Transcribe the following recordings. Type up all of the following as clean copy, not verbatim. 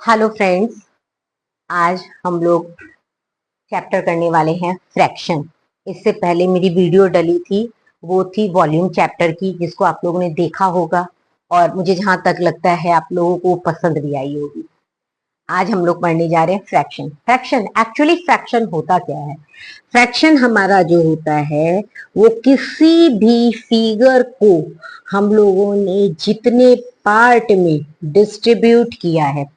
Hello friends, आज हम लोग चैप्टर करने वाले हैं फ्रैक्शन। इससे पहले मेरी वीडियो डली थी, वो थी वॉल्यूम चैप्टर की, जिसको आप लोगों ने देखा होगा और मुझे जहां तक लगता है आप लोगों को पसंद भी आई होगी। आज हम लोग पढ़ने जा रहे हैं फ्रैक्शन। फ्रैक्शन एक्चुअली फ्रैक्शन होता क्या है? फ्रैक्शन हमारा जो होता है वो किसी भी फिगर को हम लोगों ने जितने पार्ट में डिस्ट्रीब्यूट किया है,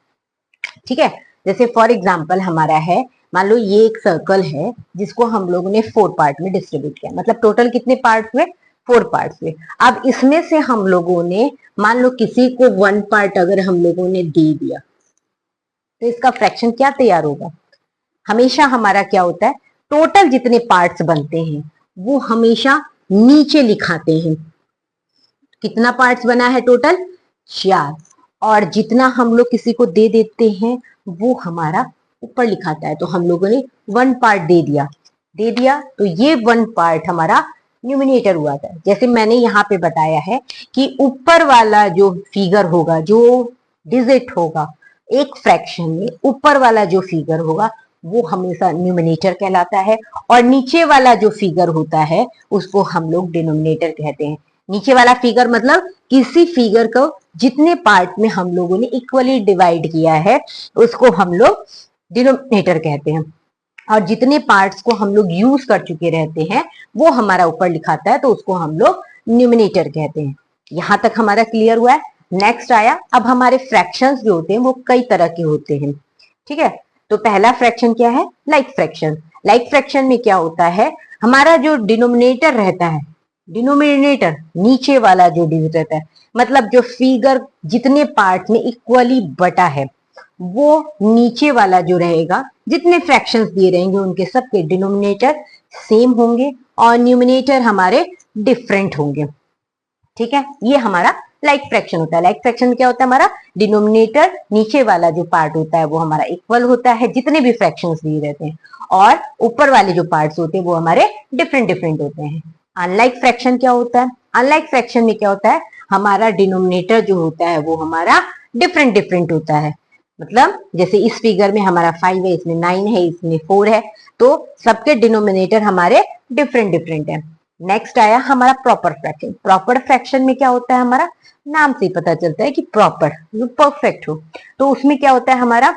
ठीक है। जैसे फॉर एग्जाम्पल हमारा है, मान लो ये एक सर्कल है जिसको हम लोगों ने 4 पार्ट में डिस्ट्रीब्यूट किया, मतलब टोटल कितने पार्ट हुए? 4 पार्ट हुए। अब इसमें से हम लोगों ने, मान लो किसी को 1 पार्ट अगर हम लोगों ने दे दिया, तो इसका फ्रैक्शन क्या तैयार होगा? हमेशा हमारा क्या होता है, टोटल जितने पार्ट्स बनते हैं वो हमेशा नीचे लिखाते हैं। कितना पार्ट्स बना है टोटल? 4। और जितना हम लोग किसी को दे देते हैं वो हमारा ऊपर लिखाता है। तो हम लोगों ने 1 पार्ट दे दिया तो ये 1 पार्ट हमारा न्यूमिनेटर हुआ था। जैसे मैंने यहाँ पे बताया है कि ऊपर वाला जो फिगर होगा, जो डिजिट होगा एक फ्रैक्शन में, ऊपर वाला जो फिगर होगा वो हमेशा न्यूमिनेटर कहलाता है, और नीचे वाला जो फिगर होता है उसको हम लोग डिनोमिनेटर कहते हैं। नीचे वाला फिगर मतलब किसी फिगर को जितने पार्ट में हम लोगों ने इक्वली डिवाइड किया है उसको हम लोग डिनोमिनेटर कहते हैं, और जितने पार्ट्स को हम लोग यूज कर चुके रहते हैं वो हमारा ऊपर लिखाता है, तो उसको हम लोग न्यूमिनेटर कहते हैं। यहां तक हमारा क्लियर हुआ है। नेक्स्ट आया, अब हमारे फ्रैक्शंस जो होते हैं वो कई तरह के होते हैं, ठीक है। तो पहला फ्रैक्शन क्या है? Like fraction. लाइक फ्रैक्शन में क्या होता है, हमारा जो डिनोमिनेटर रहता है, डिनोमिनेटर नीचे वाला जो डिजिट रहता है, मतलब जो फिगर जितने पार्ट में इक्वली बटा है, वो नीचे वाला जो रहेगा, जितने फ्रैक्शंस दिए रहेंगे उनके सबके डिनोमिनेटर सेम होंगे और न्यूमिनेटर हमारे डिफरेंट होंगे, ठीक है। ये हमारा लाइक फ्रैक्शन होता है। लाइक फ्रैक्शन में क्या होता है, हमारा डिनोमिनेटर नीचे वाला जो पार्ट होता है वो हमारा इक्वल होता है जितने भी फ्रैक्शंस दिए रहते हैं, और ऊपर वाले जो पार्ट्स होते हैं वो हमारे डिफरेंट डिफरेंट होते हैं। अनलाइक फ्रैक्शन क्या होता है? अनलाइक फ्रैक्शन में क्या होता है, हमारा डिनोमिनेटर जो होता है वो हमारा डिफरेंट डिफरेंट होता है। मतलब जैसे इस फिगर में हमारा 5 है, इसमें 9 है, इसमें 4 है, तो सबके डिनोमिनेटर हमारे डिफरेंट डिफरेंट है। नेक्स्ट आया हमारा प्रॉपर फ्रैक्शन। प्रॉपर फ्रैक्शन में क्या होता है, हमारा नाम से पता चलता है कि प्रॉपर, परफेक्ट हो। तो उसमें क्या होता है हमारा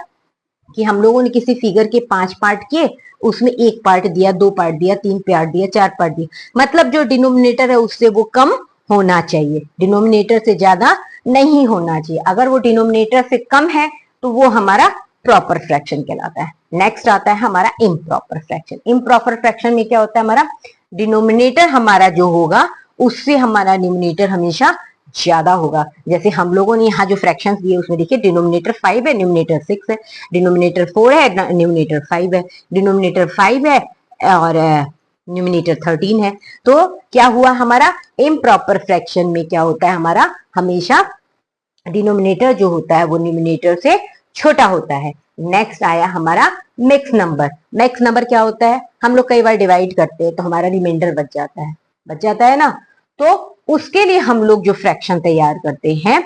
कि हम लोगों ने किसी फिगर के 5 पार्ट किए, उसमें 1 पार्ट दिया, 2 पार्ट दिया, 3 पार्ट दिया, 4 पार्ट दिया, मतलब जो डिनोमिनेटर है उससे वो कम होना चाहिए, डिनोमिनेटर से ज्यादा नहीं होना चाहिए। अगर वो डिनोमिनेटर से कम है तो वो हमारा प्रॉपर फ्रैक्शन कहलाता है। नेक्स्ट आता है हमारा इम्प्रॉपर फ्रैक्शन। इम्प्रॉपर फ्रैक्शन में क्या होता है, हमारा डिनोमिनेटर हमारा जो होगा उससे हमारा न्यूमिनेटर हमेशा ज्यादा होगा। जैसे हम लोगों ने यहाँ जो फ्रैक्शंस दिए उसमें देखिए, डिनोमिनेटर 5 है, न्यूमिनेटर 6 है, डिनोमिनेटर 4 है, न्यूमिनेटर 5 है, डिनोमिनेटर 5 है और न्यूमिनेटर 13 है। तो क्या हुआ हमारा, इम्प्रॉपर फ्रैक्शन में क्या होता है, हमारा हमेशा डिनोमिनेटर जो होता है वो न्यूमिनेटर से छोटा होता है। नेक्स्ट आया हमारा मिक्स नंबर। मिक्स नंबर क्या होता है, हम लोग कई बार डिवाइड करते हैं तो हमारा रिमाइंडर बच जाता है ना, तो उसके लिए हम लोग जो फ्रैक्शन तैयार करते हैं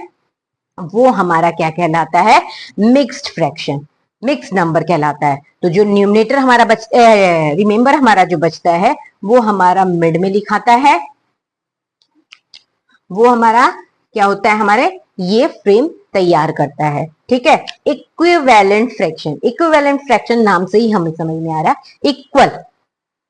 वो हमारा क्या कहलाता है, मिक्स्ड फ्रैक्शन, मिक्स नंबर कहलाता है। तो जो न्यूमिनेटर हमारा रिमेंबर हमारा जो बचता है वो हमारा मिड में लिखाता है, वो हमारा क्या होता है, हमारे ये फ्रेम तैयार करता है, ठीक है। Equivalent fraction. इक्विवेलेंट फ्रैक्शन नाम से ही हमें समझ में आ रहा है, इक्वल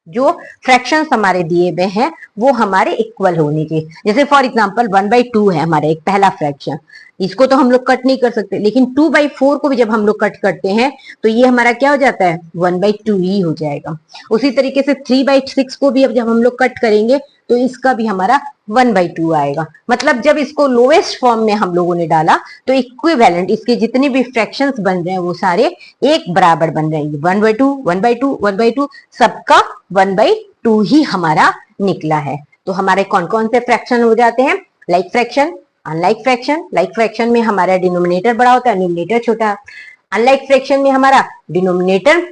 जो फ्रैक्शंस हमारे दिए हुए हैं वो हमारे इक्वल होने चाहिए। जैसे फॉर एग्जांपल 1/2 है हमारा एक पहला फ्रैक्शन, इसको तो हम लोग कट नहीं कर सकते, लेकिन 2/4 को भी जब हम लोग कट करते हैं तो ये हमारा क्या हो जाता है, 1/2 ही हो जाएगा। उसी तरीके से 3/6 को भी अब जब हम लोग कट करेंगे तो इसका भी हमारा 1/2 आएगा। मतलब जब इसको लोएस्ट फॉर्म में हम लोगों ने डाला तो इक्विवेलेंट, इसके जितने भी फ्रैक्शंस बन रहे हैं वो सारे एक बराबर बन रहे हैं। 1/2 1/2 1/2 सबका 1/2 ही हमारा निकला है। तो हमारे कौन कौन से फ्रैक्शन हो जाते हैं, like fraction, unlike fraction. Like fraction में हमारा डिनोमिनेटर बड़ा होता है, न्यूमिनेटर छोटा। अनलाइक फ्रैक्शन में हमारा डिनोमिनेटर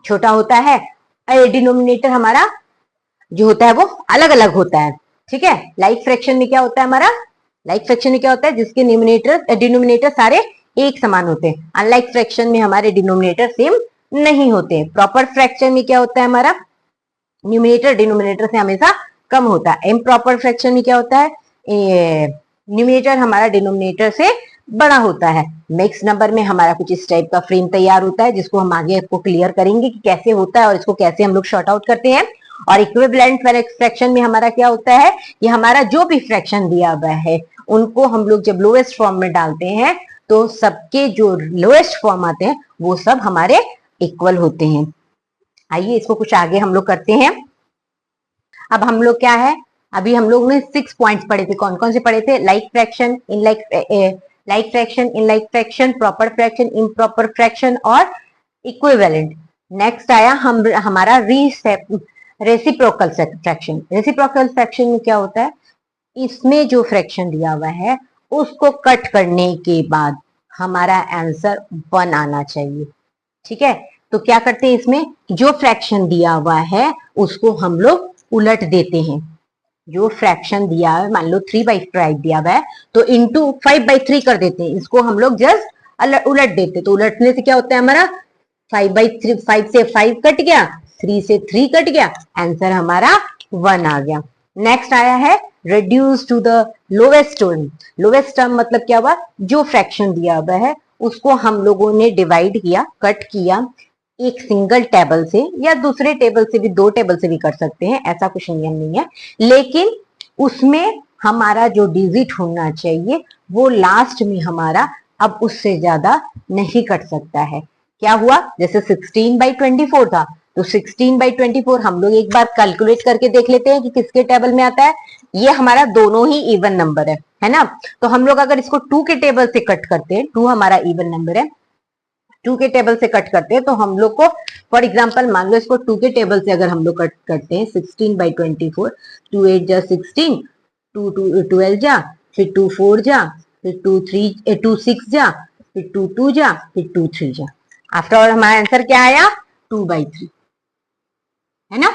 छोटा होता है, डिनोमिनेटर हमारा जो होता है वो अलग अलग होता है, ठीक है। लाइक फ्रैक्शन में क्या होता है हमारा, लाइक फ्रैक्शन में क्या होता है, जिसके न्यूमिनेटर डिनोमिनेटर सारे एक समान होते हैं। अनलाइक फ्रैक्शन में हमारे डिनोमिनेटर सेम नहीं होते। प्रॉपर फ्रैक्शन में क्या होता है, हमारा न्यूमिनेटर डिनोमिनेटर से हमेशा कम होता है। इम्प्रॉपर फ्रैक्शन में क्या होता है, न्यूमिनेटर हमारा डिनोमिनेटर से बड़ा होता है। मिक्स नंबर में हमारा कुछ इस टाइप का फ्रेम तैयार होता है, जिसको हम आगे आपको क्लियर करेंगे कि कैसे होता है और इसको कैसे हम लोग शॉर्ट आउट करते हैं। और इक्विवेलेंट फ्रैक्शन में हमारा क्या होता है, ये हमारा जो भी फ्रैक्शन दिया हुआ है उनको हम लोग जब लोएस्ट फॉर्म में डालते हैं तो सबके जो लोएस्ट फॉर्म आते हैं वो सब हमारे इक्वल होते हैं। आइए इसको कुछ आगे हम लोग करते हैं। अब हम लोग क्या है, अभी हम लोग ने 6 पॉइंट्स पढ़े थे। कौन कौन से पढ़े थे, like fraction, in like fraction, in like fraction, proper fraction, improper fraction और इक्विवेलेंट। नेक्स्ट आया हमारा रेसिप्रोकल फ्रैक्शन। रेसिप्रोकल फ्रैक्शन में क्या होता है, इसमें जो फ्रैक्शन दिया हुआ है उसको कट करने के बाद हमारा आंसर 1 आना चाहिए। ठीक है, तो क्या करते हैं, इसमें जो फ्रैक्शन दिया हुआ है उसको हम लोग उलट देते हैं। जो फ्रैक्शन दिया है, मान लो 3/5 दिया हुआ है तो इंटू 5/3 कर देते हैं। इसको हम लोग जस्ट उलट देते हैं। तो उलटने से क्या होता है, हमारा 5/3, 5 से 5 कट गया, 3 से 3 कट गया, आंसर हमारा 1 आ गया। नेक्स्ट आया है reduce to the lowest term. Lowest term मतलब क्या हुआ, जो फ्रैक्शन दिया हुआ है उसको हम लोगों ने डिवाइड किया, कट किया एक सिंगल टेबल से, या दूसरे टेबल से भी, 2 टेबल से भी कर सकते हैं, ऐसा कुछ नियम नहीं है। लेकिन उसमें हमारा जो डिजिट होना चाहिए वो लास्ट में हमारा अब उससे ज्यादा नहीं कट सकता है। क्या हुआ, जैसे 16/24 था तो 16/24 हम लोग एक बार कैलकुलेट करके देख लेते हैं कि किसके टेबल में आता है। ये हमारा दोनों ही इवन नंबर है ना। तो हम लोग अगर इसको 2 के टेबल से कट करते हैं, 2 हमारा इवन नंबर है, 2 के टेबल से कट करते हैं तो हम लोग को, फॉर एग्जाम्पल मान लो इसको 2 के टेबल से अगर हम लोग कट करते हैं 16/24, 2 8 जा 16, 2 12 जा, फिर 2 4 जा, फिर 2 6 जा, फिर 2 2 जा, फिर 2 3 जा। आफ्टर ऑल हमारा आंसर क्या आया, 2/3, है ना।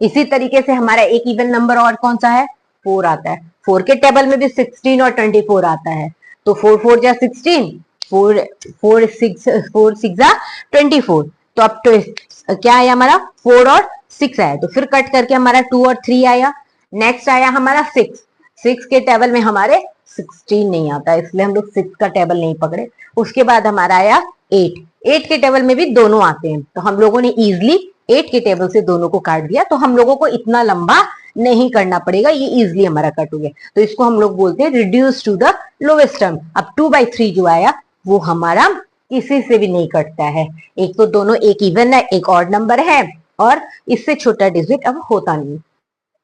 इसी तरीके से हमारा एक इवन नंबर और कौन सा है, 4 आता है। 4 के टेबल में भी 16 और 24 आता है। तो 4 4 जा 16, 4 4 6 जा 24। तो अब तो क्या आया हमारा, 4 और 6 आया। तो फिर कट करके हमारा 2 और 3 आया। नेक्स्ट आया हमारा 6। 6 के टेबल में हमारे 16 नहीं आता, इसलिए हम लोग 6 का टेबल नहीं पकड़े। उसके बाद हमारा आया 8। 8 के टेबल में भी दोनों आते हैं, तो हम लोगों ने इजिली 8 के टेबल से दोनों को काट दिया। तो हम लोगों को इतना लंबा नहीं करना पड़ेगा, ये इजिली हमारा कट हो गया। तो इसको हम लोग बोलते हैं reduce to the lowest term. अब 2/3 जो आया वो हमारा किसी से भी नहीं कटता है। एक तो दोनों एक इवन है, एक ऑड नंबर है, और इससे छोटा डिजिट अब होता नहीं।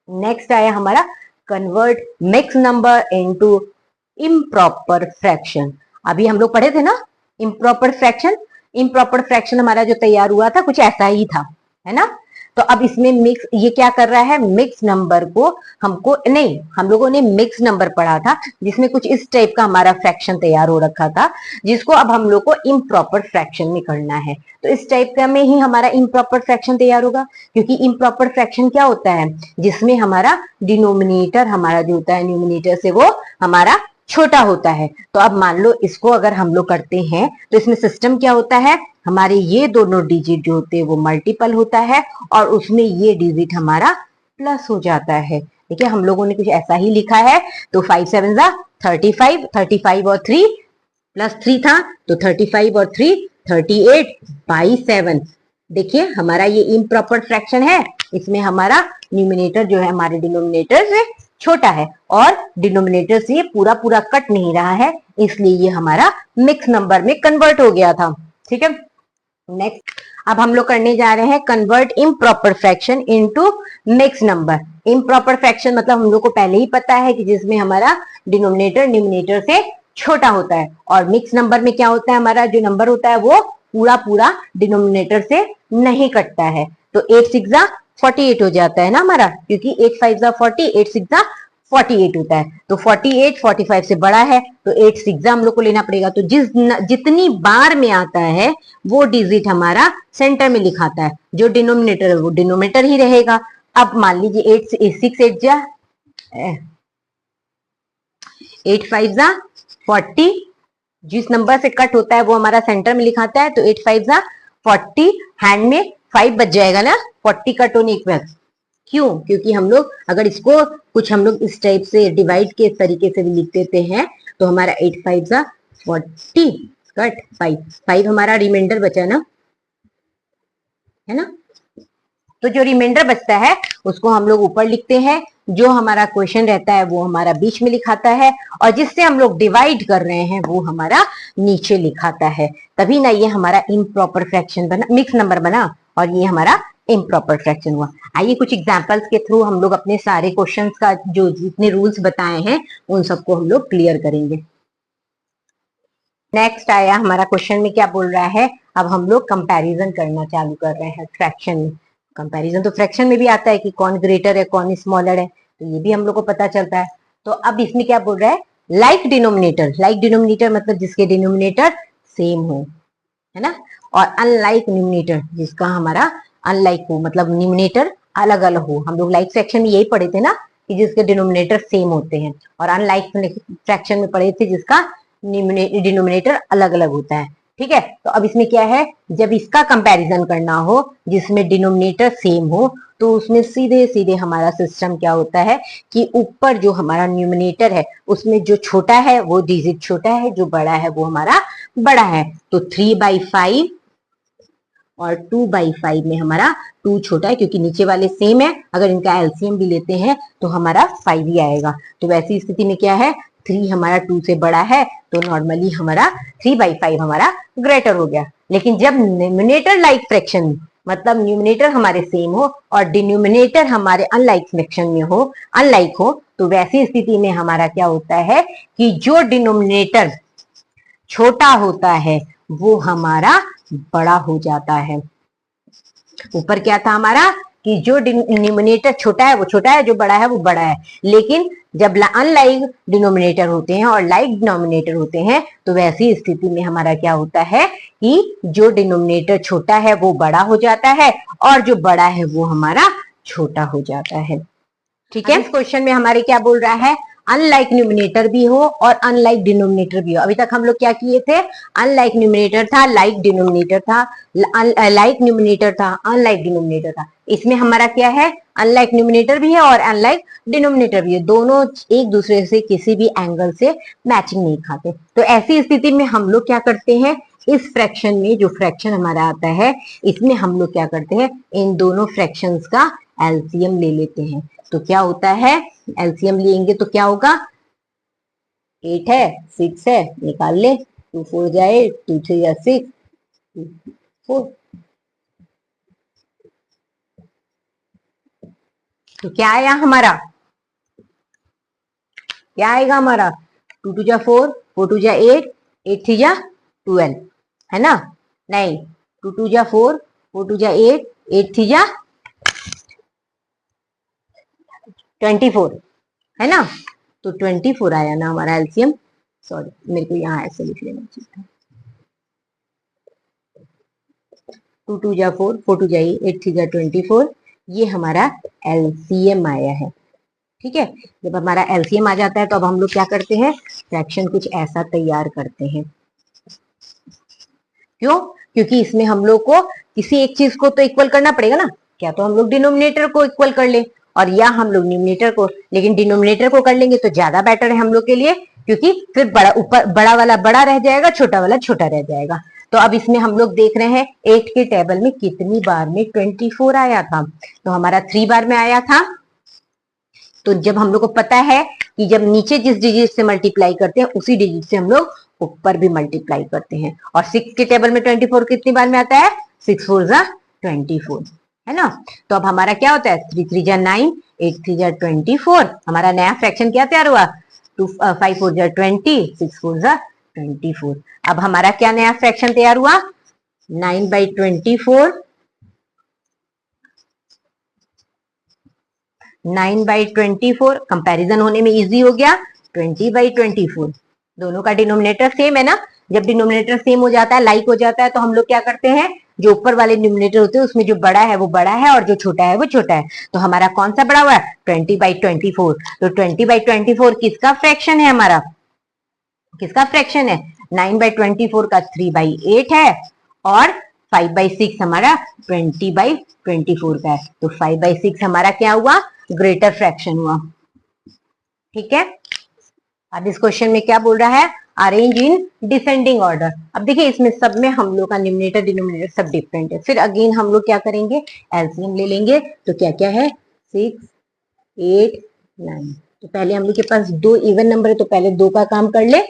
नेक्स्ट आया हमारा convert mix number into improper fraction. अभी हम लोग पढ़े थे ना इम्प्रॉपर फ्रैक्शन। इम्प्रॉपर फ्रैक्शन हमारा जो तैयार हुआ था कुछ ऐसा ही था, है ना। तो अब इसमें मिक्स, ये क्या कर रहा है, मिक्स नंबर को हमको नहीं, हम लोगों ने मिक्स नंबर पढ़ा था जिसमें कुछ इस टाइप का हमारा फ्रैक्शन तैयार हो रखा था, जिसको अब हम लोग को इम्प्रॉपर फ्रैक्शन में करना है। तो इस टाइप का में ही हमारा इम्प्रॉपर फ्रैक्शन तैयार होगा, क्योंकि इम्प्रॉपर फ्रैक्शन क्या होता है, जिसमें हमारा डिनोमिनेटर हमारा जो होता है न्यूमिनेटर से वो हमारा छोटा होता है। तो अब मान लो इसको अगर हम लोग करते हैं तो इसमें सिस्टम क्या होता है, हमारे ये दोनों डिजिट जो होते हैं वो मल्टीपल होता है और उसमें ये डिजिट हमारा प्लस हो जाता है। देखिए हम लोगों ने कुछ ऐसा ही लिखा है। तो 5 7 जा 35, 35 और 3 प्लस 3 था तो 35 और 3 38/7। देखिए हमारा ये इम्प्रॉपर फ्रैक्शन है, इसमें हमारा न्यूमिनेटर जो है हमारे डिनोमिनेटर से छोटा है और डिनोमिनेटर से ये पूरा पूरा कट नहीं रहा है, इसलिए ये हमारा मिक्स नंबर में कन्वर्ट हो गया था। ठीक है, नेक्स्ट अब हम लोग करने जा रहे हैं convert improper fraction into mix number. Improper fraction मतलब हम लोग को पहले ही पता है कि जिसमें हमारा डिनोमिनेटर न्यूमिनेटर से छोटा होता है, और मिक्स नंबर में क्या होता है, हमारा जो नंबर होता है वो पूरा पूरा डिनोमिनेटर से नहीं कटता है। तो 8 6 जा 48 हो जाता है ना हमारा, क्योंकि 8 5 जा 40, 8 6 जा 48 होता है। तो 48 45 से बड़ा है तो 8 6 हम लोग को लेना पड़ेगा। तो जितनी बार में आता है वो डिजिट हमारा सेंटर में लिखाता है, जो डिनोमिनेटर है वो डिनोमिनेटर ही रहेगा। अब मान लीजिए 8 6 8 जा 8 5 जा 40, जिस नंबर से कट होता है वो हमारा सेंटर में लिखाता है, तो 8 5 40, हैंड में 5 बच जाएगा ना 40 कट होने के बाद। क्यों? क्योंकि हम लोग अगर इसको कुछ हम लोग इस टाइप से डिवाइड के तरीके से भी लिख देते हैं तो हमारा 8 5 40 कट 5 हमारा रिमाइंडर बचा ना, है ना। तो जो रिमाइंडर बचता है उसको हम लोग ऊपर लिखते हैं, जो हमारा क्वेश्चन रहता है वो हमारा बीच में लिखाता है, और जिससे हम लोग डिवाइड कर रहे हैं वो हमारा नीचे लिखाता है। तभी ना ये हमारा इम्प्रॉपर फ्रैक्शन बना, मिक्स नंबर बना, और ये हमारा इम्प्रॉपर फ्रैक्शन हुआ। आइए कुछ एग्जांपल्स के थ्रू हम लोग अपने सारे क्वेश्चंस का जो जितने रूल्स बताए हैं उन सबको हम लोग क्लियर करेंगे। नेक्स्ट आया हमारा क्वेश्चन में क्या बोल रहा है, अब हम लोग कंपैरिजन करना चालू कर रहे हैं फ्रैक्शन में। कंपैरिजन तो फ्रैक्शन में भी आता है कि कौन ग्रेटर है कौन स्मॉलर है, तो ये भी हम लोग को पता चलता है। तो अब इसमें क्या बोल रहा है, लाइक डिनोमिनेटर मतलब जिसके डिनोमिनेटर सेम हो, है ना, और अनलाइक न्यूमिनेटर जिसका हमारा अनलाइक हो, मतलब न्यूमिनेटर अलग अलग हो। हम लोग लाइक फ्रैक्शन में यही पढ़े थे ना कि जिसके डिनोमिनेटर सेम होते हैं, और अनलाइक फ्रैक्शन में पढ़े थे जिसका डिनोमिनेटर अलग अलग होता है। ठीक है, तो अब इसमें क्या है, जब इसका कंपैरिजन करना हो जिसमें डिनोमिनेटर सेम हो, तो उसमें सीधे सीधे हमारा सिस्टम क्या होता है कि ऊपर जो हमारा न्यूमिनेटर है उसमें जो छोटा है वो डिजिट छोटा है, जो बड़ा है वो हमारा बड़ा है। तो 3/5 और 2/5 में हमारा 2 छोटा है क्योंकि नीचे वाले सेम है, अगर इनका एलसीएम भी लेते हैं तो हमारा 5 ही आएगा। तो वैसी स्थिति में क्या है, 3 हमारा 2 से बड़ा है, तो नॉर्मली हमारा 3/5 हमारा ग्रेटर हो गया। लेकिन जब न्यूमिनेटर लाइक फ्रैक्शन, मतलब न्यूमिनेटर हमारे सेम हो और डिनोमिनेटर हमारे अनलाइक फ्रैक्शन में हो, अनलाइक हो, तो वैसी स्थिति में हमारा क्या होता है कि जो डिनोमिनेटर छोटा होता है वो हमारा बड़ा हो जाता है। ऊपर क्या था हमारा कि जो डिनोमिनेटर छोटा है वो छोटा है, जो बड़ा है वो बड़ा है। लेकिन जब अनलाइक डिनोमिनेटर होते हैं और लाइक डिनोमिनेटर होते हैं, तो वैसी स्थिति में हमारा क्या होता है कि जो डिनोमिनेटर छोटा है वो बड़ा हो जाता है, और जो बड़ा है वो हमारा छोटा हो जाता है। ठीक है, इस क्वेश्चन में हमारे क्या बोल रहा है, अनलाइक न्यूमिनेटर भी हो और अनलाइक डिनोमिनेटर भी हो। अभी तक हम लोग क्या किए थे, अनलाइक न्यूमिनेटर था, लाइक डिनोमिनेटर था, लाइक न्यूमिनेटर था, अनलाइक डिनोमिनेटर था। इसमें हमारा क्या है, अनलाइक न्यूमिनेटर भी है और अनलाइक डिनोमिनेटर भी है, दोनों एक दूसरे से किसी भी एंगल से मैचिंग नहीं खाते। तो ऐसी स्थिति में हम लोग क्या करते हैं, इस फ्रैक्शन में जो फ्रैक्शन हमारा आता है इसमें हम लोग क्या करते हैं, इन दोनों फ्रैक्शंस का एलसीएम ले लेते हैं। तो क्या होता है, एलसीएम लेंगे तो क्या होगा, 8 है 6 है, निकाल ले, 2 4 जा 8, 2 3 जा 6, 4। तो क्या आया हमारा, क्या आएगा हमारा, 2 2 जा 4, 4 2 जा 8, 8 3 जा 12, है ना। नहीं, 2 2 जा 4, 4 2 जा 8, 8 3 जा 24, है ना। तो 24 आया ना हमारा एलसीएम। सॉरी, मेरे को यहाँ ऐसे लिख लेना चाहिए था। 2 2 जा 4, 4 2 जा 8 3 जा 24, ये हमारा एलसीएम आया है। ठीक है, जब हमारा एलसीएम आ जाता है तो अब हम लोग क्या करते हैं, फ्रैक्शन कुछ ऐसा तैयार करते हैं। क्यों? क्योंकि इसमें हम लोग को किसी एक चीज को तो इक्वल करना पड़ेगा ना, क्या तो हम लोग डिनोमिनेटर को इक्वल कर ले और या हम लोग न्यूमिनेटर को, लेकिन डिनोमिनेटर को कर लेंगे तो ज्यादा बेटर है हम लोग के लिए, क्योंकि फिर बड़ा ऊपर बड़ा वाला बड़ा रह जाएगा, छोटा वाला छोटा रह जाएगा। तो अब इसमें हम लोग देख रहे हैं 8 के टेबल में कितनी बार में 24 आया था, तो हमारा 3 बार में आया था। तो जब हम लोग को पता है कि जब नीचे जिस डिजिट से मल्टीप्लाई करते हैं उसी डिजिट से हम लोग ऊपर भी मल्टीप्लाई करते हैं, और 6 के टेबल में 24 कितनी बार में आता है, 6 4 जा 24, है ना। तो अब हमारा क्या होता है, 3 3 जा 9, 8 3 जा 24, हमारा नया फ्रैक्शन क्या तैयार हुआ, 5 4 जा 20, 6 4 जा 24। अब हमारा क्या नया फ्रैक्शन तैयार हुआ, 9/24, 9/24, कंपैरिजन होने में इजी हो गया। 20/24, दोनों का डिनोमिनेटर सेम है ना। जब डिनोमिनेटर सेम हो जाता है, लाइक हो जाता है, तो हम लोग क्या करते हैं, जो ऊपर वाले डिनोमिनेटर होते हैं उसमें जो बड़ा है वो बड़ा है और जो छोटा है वो छोटा है। तो हमारा कौन सा बड़ा हुआ है, 20/24। तो 20/24 किसका फ्रैक्शन है, हमारा किसका फ्रैक्शन है, 9/24 का 3/8 है और 5/6 हमारा 20/24 का है। तो 5/6 हमारा क्या हुआ, ग्रेटर फ्रैक्शन हुआ। ठीक है, अब इस क्वेश्चन में क्या बोल रहा है, अरेंज इन डिसेंडिंग ऑर्डर। अब देखिए इसमें सब में हम लोग का न्यूमरेटर डिनोमिनेटर सब डिफरेंट है। फिर अगेन हम लोग क्या करेंगे, एलसीएम ले लेंगे। तो क्या क्या है, 6, 8, 9। तो पहले हम लोग के पास दो इवन नंबर है, तो पहले दो का काम कर ले।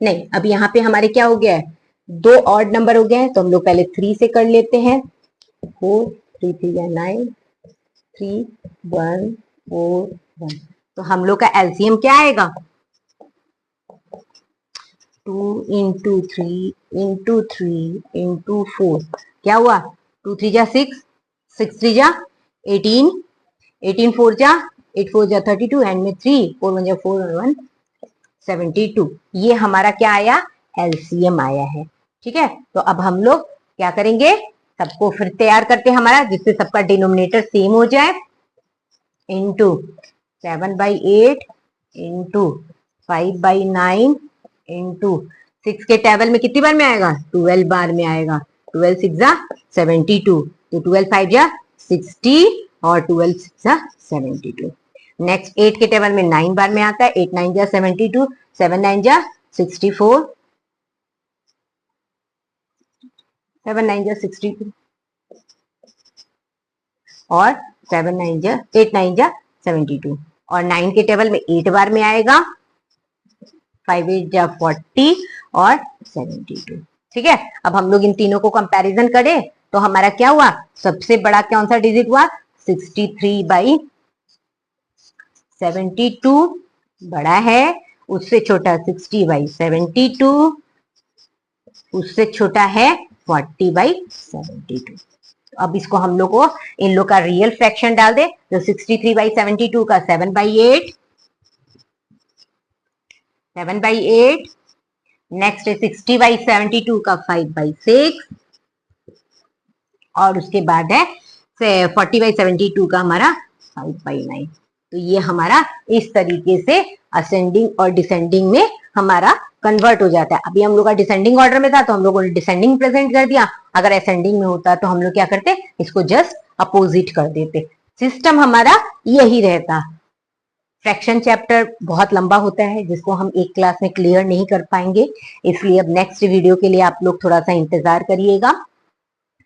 नहीं, अब यहाँ पे हमारे क्या हो गया है, दो ऑड नंबर हो गए हैं, तो हम लोग पहले 3 से कर लेते हैं। 4, 3 3 9, 3 1 4 1। तो हम लोग का एलसीएम क्या आएगा, 2 इंटू 3 इंटू 3 इंटू 4। क्या हुआ, 2 3 जा 6, 6 3 जा 18, 18 4 जा 8 4 जा 32, एंड में 3 4 1 जा 4 और 1 72। ये हमारा क्या आया, एलसीएम आया है। ठीक है, तो अब हम लोग क्या करेंगे, सबको फिर तैयार करते हैं हमारा, जिससे सबका डिनोमिनेटर सेम हो जाए। इंटू 7/8 इंटू 5/9 इंटू 6 के टेबल में कितनी बार में आएगा, 12 बार में आएगा। 12 6 जा 72, तो 12 5 जा 60 और 12 6 जा 72। नेक्स्ट 8 के टेबल में 9 बार में आता है, 8 9 जा 72, 7 9 जा 64, 7 9 जा 62 और 7 9 जा 8 9 जा 72। और 9 के टेबल में 8 बार में आएगा, 5 8 जा 40 और 72। ठीक है, अब हम लोग इन तीनों को कंपैरिजन करें तो हमारा क्या हुआ, सबसे बड़ा कौन सा डिजिट हुआ, 63/72 बड़ा है, उससे छोटा 60/72, उससे छोटा है 40/72। अब इसको हम लोग को इन लोग का रियल फ्रैक्शन डाल दे, तो 63/72 का 7/8, 7/8। नेक्स्ट है 60/72 का 5/6 और उसके बाद है 40/72 का हमारा 5/9। तो ये हमारा इस तरीके से असेंडिंग और डिसेंडिंग में हमारा कन्वर्ट हो जाता है। अभी हम लोग का डिसेंडिंग ऑर्डर में था तो हम लोगों ने डिसेंडिंग प्रेजेंट कर दिया, अगर असेंडिंग में होता तो हम लोग क्या करते, इसको जस्ट अपोजिट कर देते। सिस्टम हमारा यही रहता। फ्रैक्शन चैप्टर बहुत लंबा होता है जिसको हम एक क्लास में क्लियर नहीं कर पाएंगे, इसलिए अब नेक्स्ट वीडियो के लिए आप लोग थोड़ा सा इंतजार करिएगा।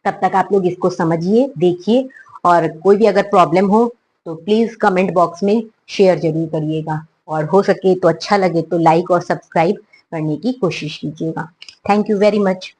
तब तक आप लोग इसको समझिए, देखिए, और कोई भी अगर प्रॉब्लम हो तो प्लीज कमेंट बॉक्स में शेयर जरूर करिएगा, और हो सके तो अच्छा लगे तो लाइक और सब्सक्राइब करने की कोशिश कीजिएगा। Thank you very much.